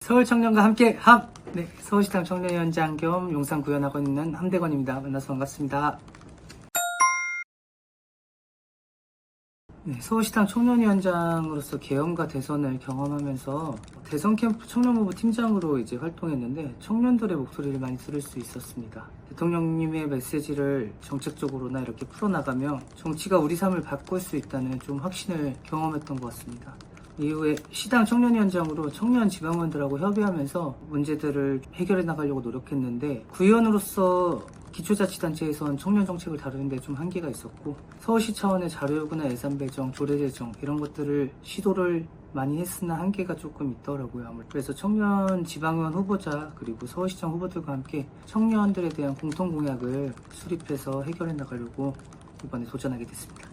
서울 청년과 함께 함! 네, 서울시당 청년위원장 겸 용산 구현하고 있는 함대건입니다. 만나서 반갑습니다. 네, 서울시당 청년위원장으로서 계엄과 대선을 경험하면서 대선 캠프 청년무부 팀장으로 이제 활동했는데 청년들의 목소리를 많이 들을 수 있었습니다. 대통령님의 메시지를 정책적으로나 이렇게 풀어나가며 정치가 우리 삶을 바꿀 수 있다는 좀 확신을 경험했던 것 같습니다. 이후에 시당 청년위원장으로 청년 지방원들하고 협의하면서 문제들을 해결해 나가려고 노력했는데 구의원으로서 기초자치단체에선 청년 정책을 다루는데 좀 한계가 있었고 서울시 차원의 자료요구나 예산 배정, 조례 제정 이런 것들을 시도를 많이 했으나 한계가 조금 있더라고요. 그래서 청년 지방의원 후보자 그리고 서울시장 후보들과 함께 청년들에 대한 공통 공약을 수립해서 해결해 나가려고 이번에 도전하게 됐습니다.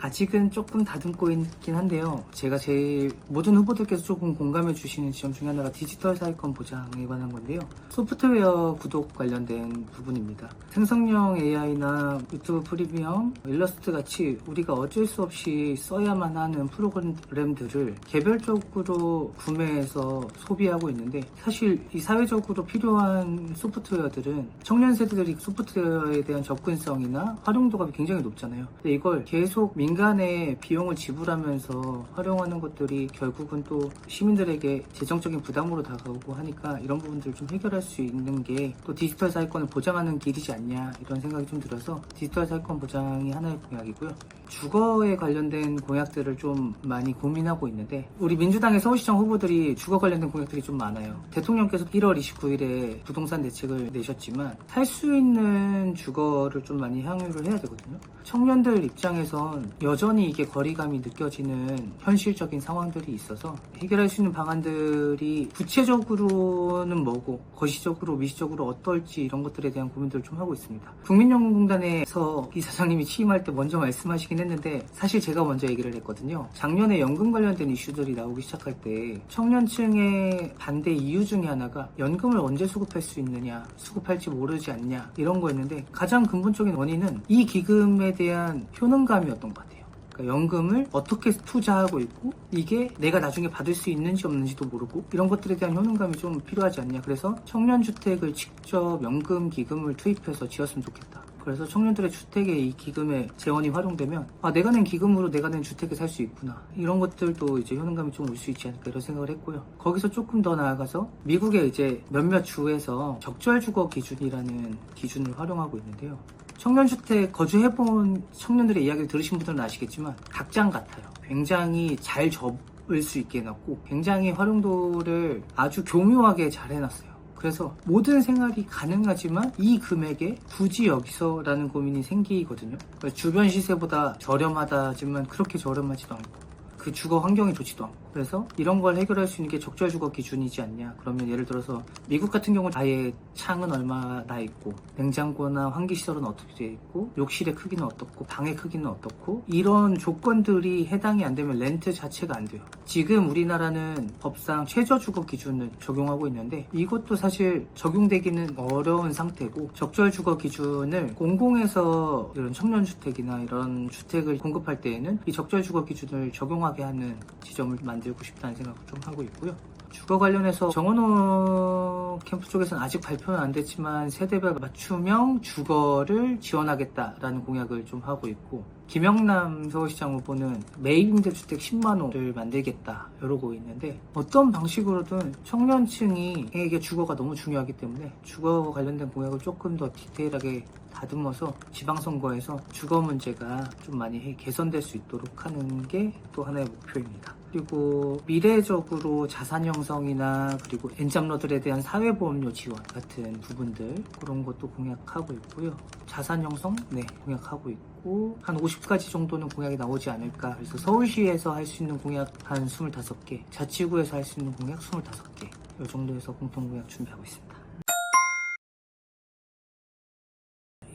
아직은 조금 다듬고 있긴 한데요. 제가 제일 모든 후보들께서 조금 공감해 주시는 지점 중에 하나가 디지털 사회권 보장에 관한 건데요. 소프트웨어 구독 관련된 부분입니다. 생성형 AI나 유튜브 프리미엄, 일러스트 같이 우리가 어쩔 수 없이 써야만 하는 프로그램들을 개별적으로 구매해서 소비하고 있는데 사실 이 사회적으로 필요한 소프트웨어들은 청년 세대들이 소프트웨어에 대한 접근성이나 활용도가 굉장히 높잖아요. 근데 이걸 계속 민간에 비용을 지불하면서 활용하는 것들이 결국은 또 시민들에게 재정적인 부담으로 다가오고 하니까 이런 부분들을 좀 해결할 수 있는 게 또 디지털 사회권을 보장하는 길이지 않냐 이런 생각이 좀 들어서 디지털 사회권 보장이 하나의 공약이고요. 주거에 관련된 공약들을 좀 많이 고민하고 있는데 우리 민주당의 서울시장 후보들이 주거 관련된 공약들이 좀 많아요. 대통령께서 1월 29일에 부동산 대책을 내셨지만 살 수 있는 주거를 좀 많이 향유를 해야 되거든요. 청년들 입장에선 여전히 이게 거리감이 느껴지는 현실적인 상황들이 있어서 해결할 수 있는 방안들이 구체적으로는 뭐고 거시적으로 미시적으로 어떨지 이런 것들에 대한 고민들을 좀 하고 있습니다. 국민연금공단에서 이 사장님이 취임할 때 먼저 말씀하시긴 했는데 사실 제가 먼저 얘기를 했거든요. 작년에 연금 관련된 이슈들이 나오기 시작할 때 청년층의 반대 이유 중에 하나가 연금을 언제 수급할 수 있느냐, 수급할지 모르지 않냐 이런 거였는데 가장 근본적인 원인은 이 기금에 대한 효능감이었던 것 같아요. 그러니까 연금을 어떻게 투자하고 있고 이게 내가 나중에 받을 수 있는지 없는지도 모르고 이런 것들에 대한 효능감이 좀 필요하지 않냐. 그래서 청년주택을 직접 연금 기금을 투입해서 지었으면 좋겠다. 그래서 청년들의 주택에 이 기금의 재원이 활용되면 내가 낸 기금으로 내가 낸 주택에 살 수 있구나 이런 것들도 이제 효능감이 좀 올 수 있지 않을까 이런 생각을 했고요. 거기서 조금 더 나아가서 미국의 이제 몇몇 주에서 적절주거 기준이라는 기준을 활용하고 있는데요. 청년주택 거주해본 청년들의 이야기를 들으신 분들은 아시겠지만 닭장 같아요. 굉장히 잘 접을 수 있게 해놨고 굉장히 활용도를 아주 교묘하게 잘 해놨어요. 그래서 모든 생활이 가능하지만 이 금액에 굳이 여기서라는 고민이 생기거든요. 그러니까 주변 시세보다 저렴하다지만 그렇게 저렴하지도 않고 그 주거 환경이 좋지도 않고 그래서 이런 걸 해결할 수 있는 게 적절주거 기준이지 않냐. 그러면 예를 들어서 미국 같은 경우는 아예 창은 얼마나 있고 냉장고나 환기시설은 어떻게 돼 있고 욕실의 크기는 어떻고 방의 크기는 어떻고 이런 조건들이 해당이 안 되면 렌트 자체가 안 돼요. 지금 우리나라는 법상 최저주거 기준을 적용하고 있는데 이것도 사실 적용되기는 어려운 상태고 적절주거 기준을 공공에서 이런 청년주택이나 이런 주택을 공급할 때에는 이 적절주거 기준을 적용하게 하는 지점을 만들고 싶다는 생각을 좀 하고 있고요. 주거 관련해서 정원호 캠프 쪽에서는 아직 발표는 안 됐지만 세대별 맞춤형 주거를 지원하겠다라는 공약을 좀 하고 있고 김영남 서울시장 후보는 매입임대주택 10만 호를 만들겠다 이러고 있는데 어떤 방식으로든 청년층에게 주거가 너무 중요하기 때문에 주거 관련된 공약을 조금 더 디테일하게 다듬어서 지방선거에서 주거 문제가 좀 많이 개선될 수 있도록 하는 게 또 하나의 목표입니다. 그리고 미래적으로 자산 형성이나 그리고 엔잡러들에 대한 사회보험료 지원 같은 부분들 그런 것도 공약하고 있고요. 자산 형성? 네, 공약하고 있고 한 50가지 정도는 공약이 나오지 않을까. 그래서 서울시에서 할 수 있는 공약 한 25개, 자치구에서 할 수 있는 공약 25개 이 정도에서 공통 공약 준비하고 있습니다.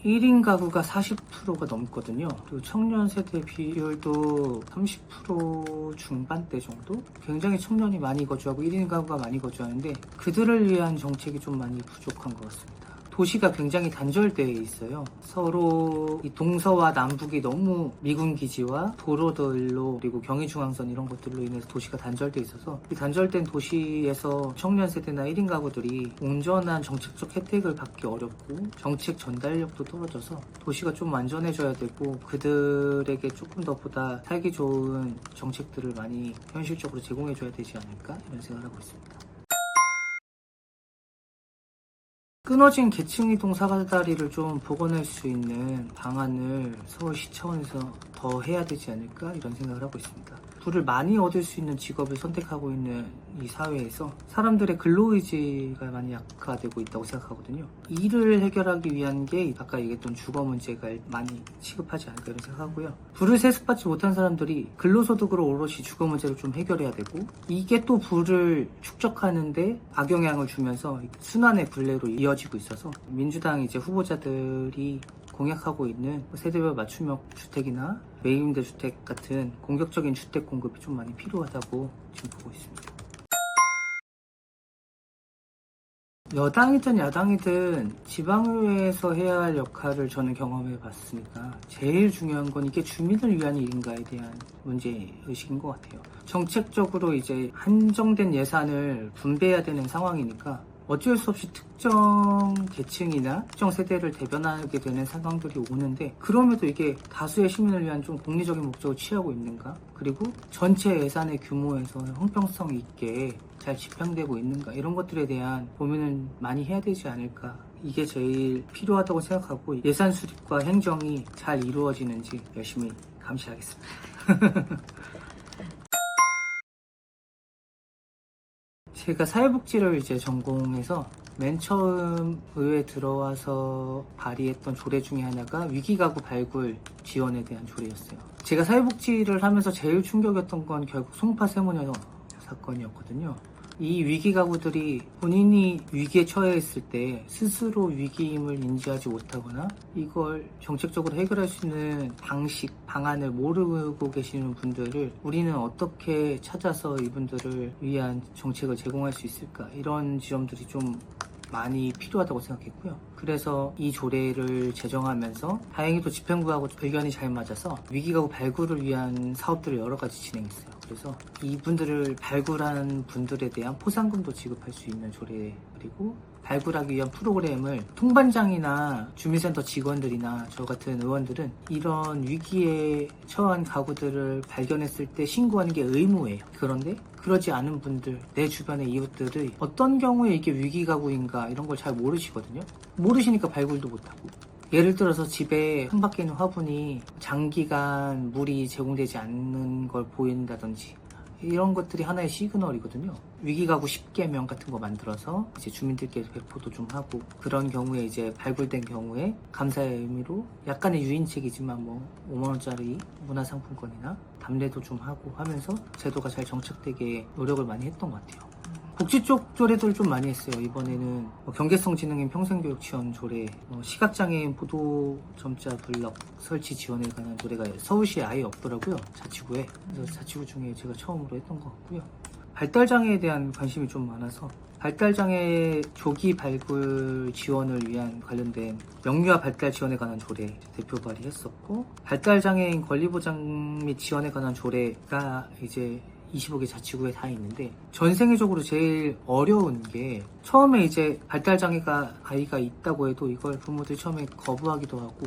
1인 가구가 40%가 넘거든요. 그리고 청년 세대 비율도 30% 중반대 정도? 굉장히 청년이 많이 거주하고 1인 가구가 많이 거주하는데 그들을 위한 정책이 좀 많이 부족한 것 같습니다. 도시가 굉장히 단절되어 있어요. 서로 이 동서와 남북이 너무 미군 기지와 도로들로 그리고 경의중앙선 이런 것들로 인해서 도시가 단절되어 있어서 이 단절된 도시에서 청년 세대나 1인 가구들이 온전한 정책적 혜택을 받기 어렵고 정책 전달력도 떨어져서 도시가 좀 안전해져야 되고 그들에게 조금 더 보다 살기 좋은 정책들을 많이 현실적으로 제공해줘야 되지 않을까 이런 생각을 하고 있습니다. 끊어진 계층이동 사다리를 좀 복원할 수 있는 방안을 서울시 차원에서 더 해야 되지 않을까 이런 생각을 하고 있습니다. 부를 많이 얻을 수 있는 직업을 선택하고 있는 이 사회에서 사람들의 근로의지가 많이 약화되고 있다고 생각하거든요. 이를 해결하기 위한 게 아까 얘기했던 주거 문제가 많이 시급하지 않을까 이런 생각하고요. 부를 세습받지 못한 사람들이 근로소득으로 오롯이 주거 문제를 좀 해결해야 되고 이게 또 부를 축적하는데 악영향을 주면서 순환의 굴레로 이어지고 있어서 민주당 이제 후보자들이 공약하고 있는 세대별 맞춤형 주택이나 매입임대 주택 같은 공격적인 주택 공급이 좀 많이 필요하다고 지금 보고 있습니다. 여당이든 야당이든 지방의회에서 해야 할 역할을 저는 경험해 봤으니까 제일 중요한 건 이게 주민을 위한 일인가에 대한 문제의식인 것 같아요. 정책적으로 이제 한정된 예산을 분배해야 되는 상황이니까 어쩔 수 없이 특정 계층이나 특정 세대를 대변하게 되는 상황들이 오는데 그럼에도 이게 다수의 시민을 위한 좀 공리적인 목적을 취하고 있는가? 그리고 전체 예산의 규모에서 형평성 있게 잘 집행되고 있는가? 이런 것들에 대한 고민을 많이 해야 되지 않을까? 이게 제일 필요하다고 생각하고 예산 수립과 행정이 잘 이루어지는지 열심히 감시하겠습니다. 제가 사회복지를 이제 전공해서 맨 처음 의회에 들어와서 발의했던 조례 중에 하나가 위기가구 발굴 지원에 대한 조례였어요. 제가 사회복지를 하면서 제일 충격이었던 건 결국 송파 세모녀 사건이었거든요. 이 위기가구들이 본인이 위기에 처해 있을 때 스스로 위기임을 인지하지 못하거나 이걸 정책적으로 해결할 수 있는 방식, 방안을 모르고 계시는 분들을 우리는 어떻게 찾아서 이분들을 위한 정책을 제공할 수 있을까 이런 지점들이 좀 많이 필요하다고 생각했고요. 그래서 이 조례를 제정하면서 다행히도 집행부하고 의견이 잘 맞아서 위기가구 발굴을 위한 사업들을 여러 가지 진행했어요. 그래서 이분들을 발굴한 분들에 대한 포상금도 지급할 수 있는 조례 그리고 발굴하기 위한 프로그램을 통반장이나 주민센터 직원들이나 저 같은 의원들은 이런 위기에 처한 가구들을 발견했을 때 신고하는 게 의무예요. 그런데 그러지 않은 분들, 내 주변의 이웃들이 어떤 경우에 이게 위기가구인가 이런 걸 잘 모르시거든요. 모르시니까 발굴도 못하고 예를 들어서 집에 한 바퀴 있는 화분이 장기간 물이 제공되지 않는 걸 보인다든지 이런 것들이 하나의 시그널이거든요. 위기가구 10개명 같은 거 만들어서 이제 주민들께 배포도 좀 하고 그런 경우에 이제 발굴된 경우에 감사의 의미로 약간의 유인책이지만 뭐 5만원짜리 문화상품권이나 답례도 좀 하고 하면서 제도가 잘 정착되게 노력을 많이 했던 것 같아요. 복지 쪽 조례들 좀 많이 했어요. 이번에는 경계성 지능인 평생교육 지원 조례, 시각장애인 보도점자 블럭 설치 지원에 관한 조례가 서울시에 아예 없더라고요. 자치구에. 그래서 자치구 중에 제가 처음으로 했던 것 같고요. 발달장애에 대한 관심이 좀 많아서 발달장애 조기 발굴 지원을 위한 관련된 영유아 발달 지원에 관한 조례 대표 발의했었고 발달장애인 권리보장 및 지원에 관한 조례가 이제 25개 자치구에 다 있는데 전 세계적으로 제일 어려운 게 처음에 이제 발달장애가 아이가 있다고 해도 이걸 부모들이 처음에 거부하기도 하고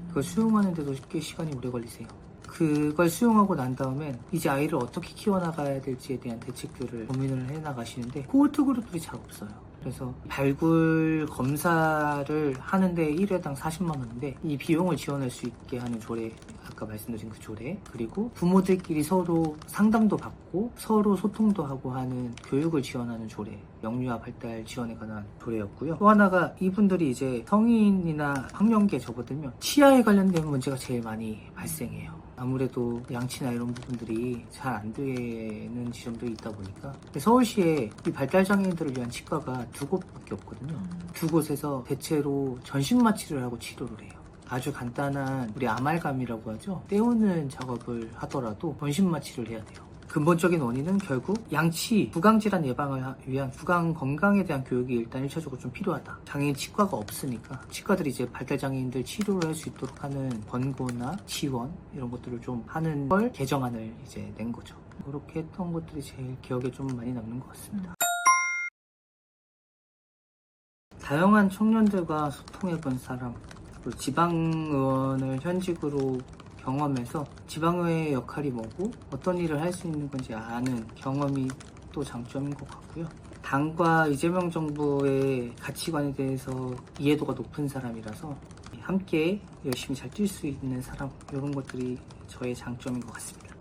그걸 수용하는데도 꽤 시간이 오래 걸리세요. 그걸 수용하고 난 다음엔 이제 아이를 어떻게 키워나가야 될지에 대한 대책들을 고민을 해나가시는데 코호트 그룹들이 잘 없어요. 그래서 발굴 검사를 하는데 1회당 40만 원인데 이 비용을 지원할 수 있게 하는 조례, 아까 말씀드린 그 조례, 그리고 부모들끼리 서로 상담도 받고 서로 소통도 하고 하는 교육을 지원하는 조례, 영유아 발달 지원에 관한 조례였고요. 또 하나가 이분들이 이제 성인이나 학령기에 접어들면 치아에 관련된 문제가 제일 많이 발생해요. 아무래도 양치나 이런 부분들이 잘 안 되는 지점들이 있다 보니까 서울시에 이 발달장애인들을 위한 치과가 2곳밖에 없거든요. 2곳에서 대체로 전신마취를 하고 치료를 해요. 아주 간단한 우리 아말감이라고 하죠. 떼우는 작업을 하더라도 전신마취를 해야 돼요. 근본적인 원인은 결국 양치, 구강질환 예방을 위한 구강 건강에 대한 교육이 일단 1차적으로 좀 필요하다. 장애인 치과가 없으니까 치과들이 이제 발달장애인들 치료를 할 수 있도록 하는 권고나 지원 이런 것들을 좀 하는 걸 개정안을 이제 낸 거죠. 그렇게 했던 것들이 제일 기억에 좀 많이 남는 것 같습니다. 다양한 청년들과 소통해본 사람, 그리고 지방의원을 현직으로 경험해서 지방의회의 역할이 뭐고 어떤 일을 할 수 있는 건지 아는 경험이 또 장점인 것 같고요. 당과 이재명 정부의 가치관에 대해서 이해도가 높은 사람이라서 함께 열심히 잘 뛸 수 있는 사람, 이런 것들이 저의 장점인 것 같습니다.